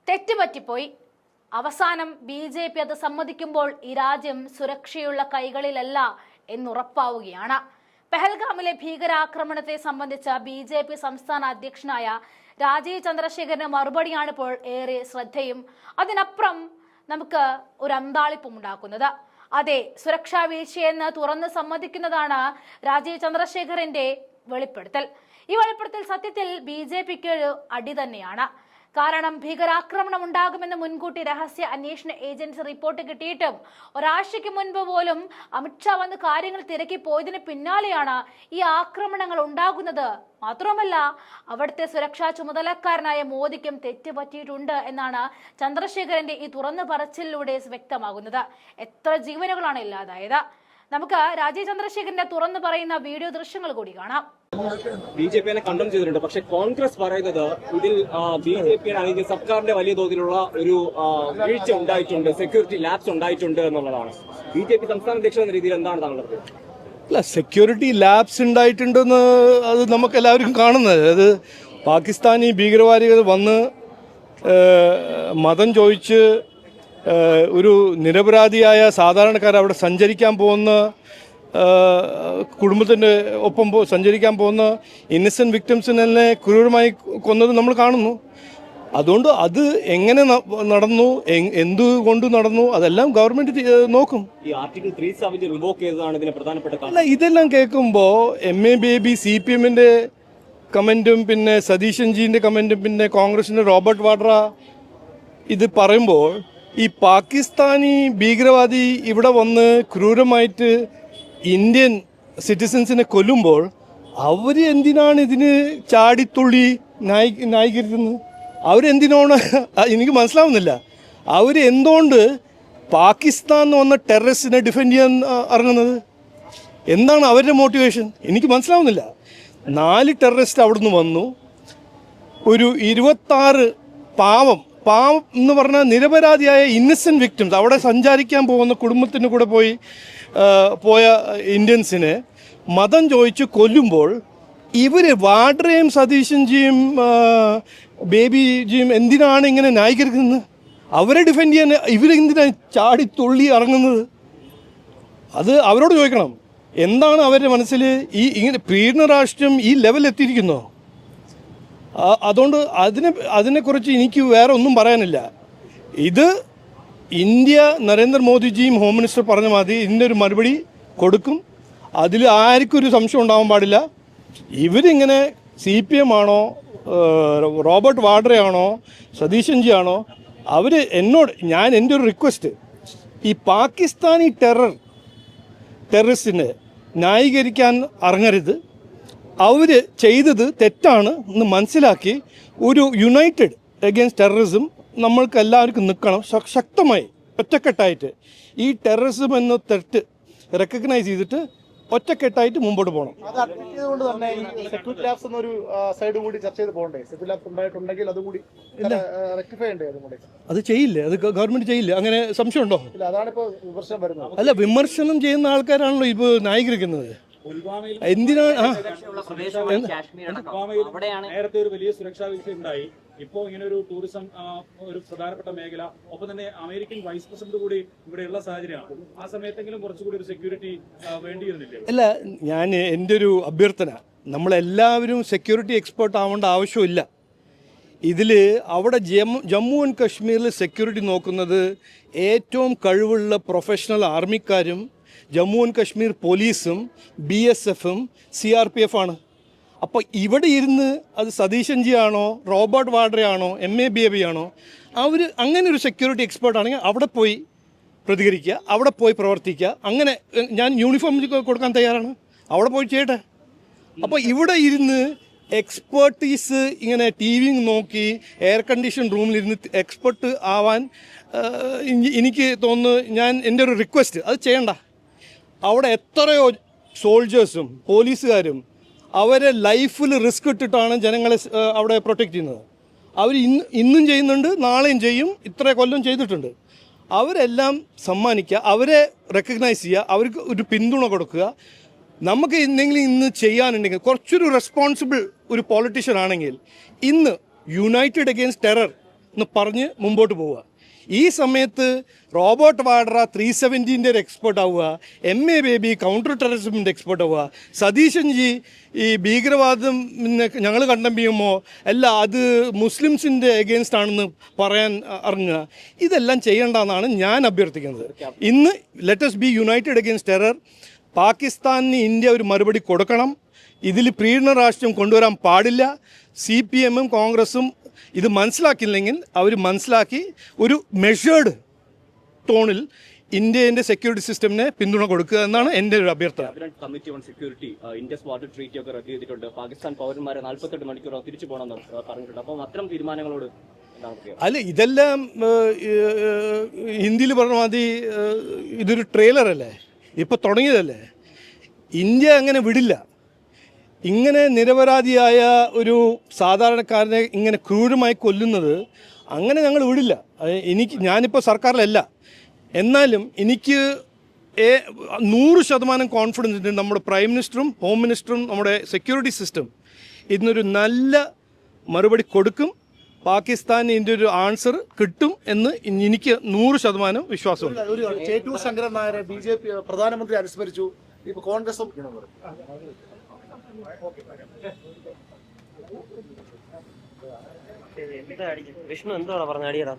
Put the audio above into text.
തെറ്റുപറ്റിപ്പോയി. അവസാനം BJP അത് സമ്മതിക്കുമ്പോൾ ഈ രാജ്യം സുരക്ഷയുള്ള കൈകളിലല്ല എന്നുറപ്പാവുകയാണ്. പെഹൽഗാമിലെ ഭീകരാക്രമണത്തെ സംബന്ധിച്ച BJP സംസ്ഥാന അധ്യക്ഷനായ രാജീവ് ചന്ദ്രശേഖരന് മറുപടിയാണ് ഇപ്പോൾ ഏറെ ശ്രദ്ധയും അതിനപ്പുറം നമുക്ക് ഒരു അന്താളിപ്പും ഉണ്ടാക്കുന്നത്. അതെ, സുരക്ഷാ വീഴ്ചയെന്ന് തുറന്ന് സമ്മതിക്കുന്നതാണ് രാജീവ് ചന്ദ്രശേഖരന്റെ വെളിപ്പെടുത്തൽ. ഈ വെളിപ്പെടുത്തൽ സത്യത്തിൽ BJPക്ക് ഒരു അടി തന്നെയാണ്. കാരണം ഭീകരാക്രമണം ഉണ്ടാകുമെന്ന് മുൻകൂട്ടി രഹസ്യ അന്വേഷണ ഏജൻസി റിപ്പോർട്ട് കിട്ടിയിട്ടും ഒരാഴ്ചയ്ക്ക് മുൻപ് പോലും അമിത്ഷാ വന്ന് കാര്യങ്ങൾ തിരക്കി പോയതിന് പിന്നാലെയാണ് ഈ ആക്രമണങ്ങൾ ഉണ്ടാകുന്നത്. മാത്രമല്ല, അവിടുത്തെ സുരക്ഷാ ചുമതലക്കാരനായ മോദിക്കും തെറ്റ് പറ്റിയിട്ടുണ്ട് എന്നാണ് ചന്ദ്രശേഖരന്റെ ഈ തുറന്നു പറച്ചിലൂടെ വ്യക്തമാകുന്നത്. എത്ര ജീവനുകളാണ് ഇല്ലാതായത്? നമുക്ക് രാജീവ് ചന്ദ്രശേഖരന്റെ തുറന്നു പറയുന്ന വീഡിയോ ദൃശ്യങ്ങൾ കൂടി കാണാം. BJP കണ്ടം ചെയ്തിട്ടുണ്ട്. പക്ഷെ കോൺഗ്രസ് പറയുന്നത് ഇതിൽ BJP അല്ലെങ്കിൽ സർക്കാരിന്റെ വലിയ തോതിലുള്ള ഒരു വീഴ്ച ഉണ്ടായിട്ടുണ്ട്, സെക്യൂരിറ്റി ലാപ്സ് ഉണ്ടായിട്ടുണ്ട് എന്നുള്ളതാണ്. BJP സംസ്ഥാന അധ്യക്ഷൻ എന്ന രീതിയിൽ എന്താണ് താങ്കളുടെ? അല്ല, സെക്യൂരിറ്റി ലാപ്സ് ഉണ്ടായിട്ടുണ്ടെന്ന് അത് നമുക്ക് എല്ലാവർക്കും കാണുന്നത്. അത് പാകിസ്ഥാനി ഭീകരവാദികൾ വന്ന് മതം ചോദിച്ച് ഒരു നിരപരാധിയായ സാധാരണക്കാർ അവിടെ സഞ്ചരിക്കാൻ പോകുന്ന കുടുംബത്തിൻ്റെ ഒപ്പം സഞ്ചരിക്കാൻ പോകുന്ന ഇന്നസെൻറ്റ് വിക്ടിംസിനെ ക്രൂരമായി കൊന്നത് നമ്മൾ കാണുന്നു. അതുകൊണ്ട് അത് എങ്ങനെ നടന്നു, എന്തുകൊണ്ട് നടന്നു, അതെല്ലാം ഗവൺമെൻറ് നോക്കും. അല്ല, ഇതെല്ലാം കേൾക്കുമ്പോൾ MA ബേബി CPMൻ്റെ കമൻറ്റും പിന്നെ സതീശൻജീൻ്റെ കമൻറ്റും പിന്നെ കോൺഗ്രസിൻ്റെ റോബർട്ട് വാഡ്ര ഇത് പറയുമ്പോൾ ഈ പാകിസ്ഥാനി ഭീകരവാദി ഇവിടെ വന്ന് ക്രൂരമായിട്ട് ഇന്ത്യൻ സിറ്റിസൻസിനെ കൊല്ലുമ്പോൾ അവർ എന്തിനാണ് ഇതിന് ചാടിത്തുള്ളി ന്യായീകരിക്കുന്നത്? അവരെന്തിനാണ് എനിക്ക് മനസ്സിലാവുന്നില്ല. അവർ എന്തുകൊണ്ട് പാകിസ്ഥാൻ വന്ന ടെററിസ്റ്റിനെ ഡിഫെൻഡ് ചെയ്യാൻ ഇറങ്ങുന്നത്? എന്താണ് അവരുടെ മോട്ടിവേഷൻ? എനിക്ക് മനസ്സിലാവുന്നില്ല. 4 ടെററിസ്റ്റ് അവിടുന്ന് വന്നു. ഒരു 26 പാവം എന്ന് പറഞ്ഞാൽ നിരപരാധിയായ ഇന്നസെൻറ്റ് വിക്ടിംസ് അവിടെ സഞ്ചരിക്കാൻ പോകുന്ന കുടുംബത്തിൻ്റെ കൂടെ പോയ ഇന്ത്യൻസിനെ മതം ചോദിച്ച് കൊല്ലുമ്പോൾ ഇവർ വാഡ്രയും സതീശൻജിയും ബേബിജിയും എന്തിനാണ് ഇങ്ങനെ ന്യായീകരിക്കുന്നത്? അവരെ ഡിഫെൻഡ് ചെയ്യാൻ ഇവരെന്തിനാണ് ചാടിത്തുള്ളി ഇറങ്ങുന്നത്? അത് അവരോട് ചോദിക്കണം. എന്താണ് അവരുടെ മനസ്സിൽ? ഇങ്ങനെ പീഡന രാഷ്ട്രം ഈ ലെവൽ എത്തിയിരിക്കുന്നോ? അതുകൊണ്ട് അതിനെക്കുറിച്ച് എനിക്ക് വേറെ ഒന്നും പറയാനില്ല. ഇത് ഇന്ത്യ നരേന്ദ്രമോദിജിയും ഹോം മിനിസ്റ്റർ പറഞ്ഞ മാതിരി ഇതിൻ്റെ ഒരു മറുപടി കൊടുക്കും. അതിൽ ആർക്കും ഒരു സംശയം ഉണ്ടാവാൻ പാടില്ല. ഇവരിങ്ങനെ CPM ആണോ, റോബർട്ട് വാഡ്രയാണോ, സതീശൻജി ആണോ, അവർ എൻ്റെ ഒരു റിക്വസ്റ്റ്, ഈ പാകിസ്ഥാനി ടെററിസ്റ്റിനെ ന്യായീകരിക്കാൻ ഇറങ്ങരുത്. അവർ ചെയ്തത് തെറ്റാണ് എന്ന് മനസ്സിലാക്കി ഒരു യുണൈറ്റഡ് അഗെയിൻസ്റ്റ് ടെററിസം നമ്മൾക്ക് എല്ലാവർക്കും നിൽക്കണം. ശക്തമായി ഒറ്റക്കെട്ടായിട്ട് ഈ ടെററിസം എന്ന തെറ്റ് റെക്കഗ്നൈസ് ചെയ്തിട്ട് ഒറ്റക്കെട്ടായിട്ട് മുമ്പോട്ട് പോകണം. അത് അഡ്മിറ്റ് ചെയ്തുകൊണ്ട് തന്നെ ഈ സെക്യൂരിറ്റി ലാബ്സ് എന്നൊരു സൈഡ് കൂടി ചർച്ച ചെയ്ത് പോകണ്ടേ? സെക്യൂരിറ്റി ലാബ്സ് ഉണ്ടായിട്ടുണ്ടെങ്കിൽ അതുകൂടി റെക്ടിഫൈ ചെയ്യണ്ടേ? അതുകൂടി അത് ചെയ്യില്ലേ? അത് ഗവൺമെന്റ് ചെയ്യില്ല? അങ്ങനെ സംശയമുണ്ടോ? ഇല്ല, അതാണ് ഇപ്പോൾ വിമർശനം വരുന്നത്. അല്ല, വിമർശനം ചെയ്യുന്ന ആൾക്കാരാണല്ലോ ഇപ്പോൾ ന്യായീകരിക്കുന്നത്. എന്തിനാണ് നേരത്തെ ഒരു വലിയ സുരക്ഷാ വീഴ്ച ഉണ്ടായി. ഇപ്പോൾ ഇങ്ങനെ ഒരു ടൂറിസം ഒരു പ്രധാനപ്പെട്ട മേഖല, ഒപ്പം തന്നെ അമേരിക്കൻ വൈസ് പ്രസിഡന്റ് കൂടി ഇവിടെയുള്ള സാഹചര്യമാണ്. ആ സമയത്തെങ്കിലും കുറച്ചുകൂടി ഒരു സെക്യൂരിറ്റി വേണ്ടിയിരുന്നില്ലേ? അല്ല, എൻ്റെ ഒരു അഭ്യർത്ഥന, നമ്മളെല്ലാവരും സെക്യൂരിറ്റി എക്സ്പേർട്ട് ആവേണ്ട ആവശ്യമില്ല. ഇതിൽ അവിടെ ജമ്മു ആൻഡ് കാശ്മീരിൽ സെക്യൂരിറ്റി നോക്കുന്നത് ഏറ്റവും കഴിവുള്ള പ്രൊഫഷണൽ ആർമിക്കാരും ജമ്മു ആൻഡ് കാശ്മീർ പോലീസും BSFും CRPF ആണ്. അപ്പോൾ ഇവിടെ ഇരുന്ന് അത് സതീശൻജി ആണോ, റോബർട്ട് വാഡ്രയാണോ, MA ബേബി ആണോ, അവർ അങ്ങനെ ഒരു സെക്യൂരിറ്റി എക്സ്പേർട്ട് ആണെങ്കിൽ അവിടെ പോയി പ്രതികരിക്കുക, അവിടെ പോയി പ്രവർത്തിക്കുക. അങ്ങനെ ഞാൻ യൂണിഫോം കൊടുക്കാൻ തയ്യാറാണ്, അവിടെ പോയി ചെയ്യട്ടെ. അപ്പോൾ ഇവിടെ ഇരുന്ന് എക്സ്പേർട്ടീസ് ഇങ്ങനെ TV നോക്കി എയർ കണ്ടീഷൻ റൂമിലിരുന്ന് എക്സ്പെർട്ട് ആവാൻ എനിക്ക് തോന്നുന്നു, എൻ്റെ ഒരു റിക്വസ്റ്റ്, അത് ചെയ്യണ്ട. അവിടെ എത്രയോ സോൾജേഴ്സും പോലീസുകാരും അവരെ ലൈഫിൽ റിസ്ക് ഇട്ടിട്ടാണ് ജനങ്ങളെ അവിടെ പ്രൊട്ടക്റ്റ് ചെയ്യുന്നത്. അവർ ഇന്നും ചെയ്യുന്നുണ്ട്, നാളെയും ചെയ്യും, ഇത്ര കൊല്ലം ചെയ്തിട്ടുണ്ട്. അവരെല്ലാം സമ്മാനിക്കുക, അവരെ റെക്കഗ്നൈസ് ചെയ്യുക, അവർക്ക് ഒരു പിന്തുണ കൊടുക്കുക. നമുക്ക് എന്തെങ്കിലും ഇന്ന് ചെയ്യാനുണ്ടെങ്കിൽ, കുറച്ചൊരു റെസ്പോൺസിബിൾ ഒരു പോളിറ്റീഷ്യൻ ആണെങ്കിൽ ഇന്ന് യുണൈറ്റഡ് അഗെയിൻസ്റ്റ് ടെറർ എന്ന് പറഞ്ഞ് മുമ്പോട്ട് പോവുക. ഈ സമയത്ത് റോബർട്ട് വാഡ്ര 370-ൻ്റെ ഒരു എക്സ്പേർട്ട് ആവുക, MA ബേബി കൗണ്ടർ ടെററിസമിൻ്റെ എക്സ്പേർട്ട് ആവുക, സതീശൻജി ഈ ഭീകരവാദം ഞങ്ങൾ കണ്ടം ചെയ്യുമ്പോൾ അല്ല അത് മുസ്ലിംസിൻ്റെ എഗെയിൻസ്റ്റ് ആണെന്ന് പറയാൻ അറിഞ്ഞുക. ഇതെല്ലാം ചെയ്യേണ്ടെന്നാണ് ഞാൻ അഭ്യർത്ഥിക്കുന്നത്. ഇന്ന് let's be united against terror. പാകിസ്ഥാനിന് ഇന്ത്യ ഒരു മറുപടി കൊടുക്കണം. ഇതിൽ പ്രീണ രാഷ്ട്രം കൊണ്ടുവരാൻ പാടില്ല. CPM-ഉം കോൺഗ്രസും ഇത് മനസ്സിലാക്കിയില്ലെങ്കിൽ അവർ മനസ്സിലാക്കി ഒരു മെഷേർഡ് ടോണിൽ ഇന്ത്യൻ്റെ സെക്യൂരിറ്റി സിസ്റ്റമിനെ പിന്തുണ കൊടുക്കുക എന്നാണ് എൻ്റെ ഒരു അഭ്യർത്ഥന. Committee on security Indus Water Treaty ഒക്കെ റദ്ദ് ചെയ്തിട്ടുണ്ട്. പാകിസ്ഥാൻ പൗരന്മാരെ 48 മണിക്കൂർ തിരിച്ചു പോകണമെന്ന് പറഞ്ഞിട്ടുണ്ട്. അപ്പം അത്തരം തീരുമാനങ്ങളോട് അല്ല, ഇതെല്ലാം ഹിന്ദിയിൽ പറഞ്ഞ മാതിരി ഇതൊരു ട്രെയിലറല്ലേ, ഇപ്പോൾ തുടങ്ങിയതല്ലേ. ഇന്ത്യ അങ്ങനെ വിടില്ല. ഇങ്ങനെ നിരപരാധിയായ ഒരു സാധാരണക്കാരനെ ഇങ്ങനെ ക്രൂരമായി കൊല്ലുന്നത് അങ്ങനെ ഞങ്ങൾ വിടില്ല. ഞാനിപ്പോൾ സർക്കാരിലല്ല, എന്നാലും എനിക്ക് 100% കോൺഫിഡൻസ് ഉണ്ട് നമ്മുടെ പ്രൈം മിനിസ്റ്ററും ഹോം മിനിസ്റ്ററും നമ്മുടെ സെക്യൂരിറ്റി സിസ്റ്റം ഇതിനൊരു നല്ല മറുപടി കൊടുക്കും. പാകിസ്ഥാന് ഇതിൻ്റെ ഒരു ആൻസർ കിട്ടും എന്ന് എനിക്ക് 100% വിശ്വാസമുണ്ട്. ഒരു ചേറ്റൂർ ശങ്കരൻ നായരെ BJP പ്രധാനമന്ത്രി അനുസ്മരിച്ചു. ഇപ്പൊ കോൺഗ്രസും വിഷ്ണു എന്തോടാ പറഞ്ഞ അടിയടാ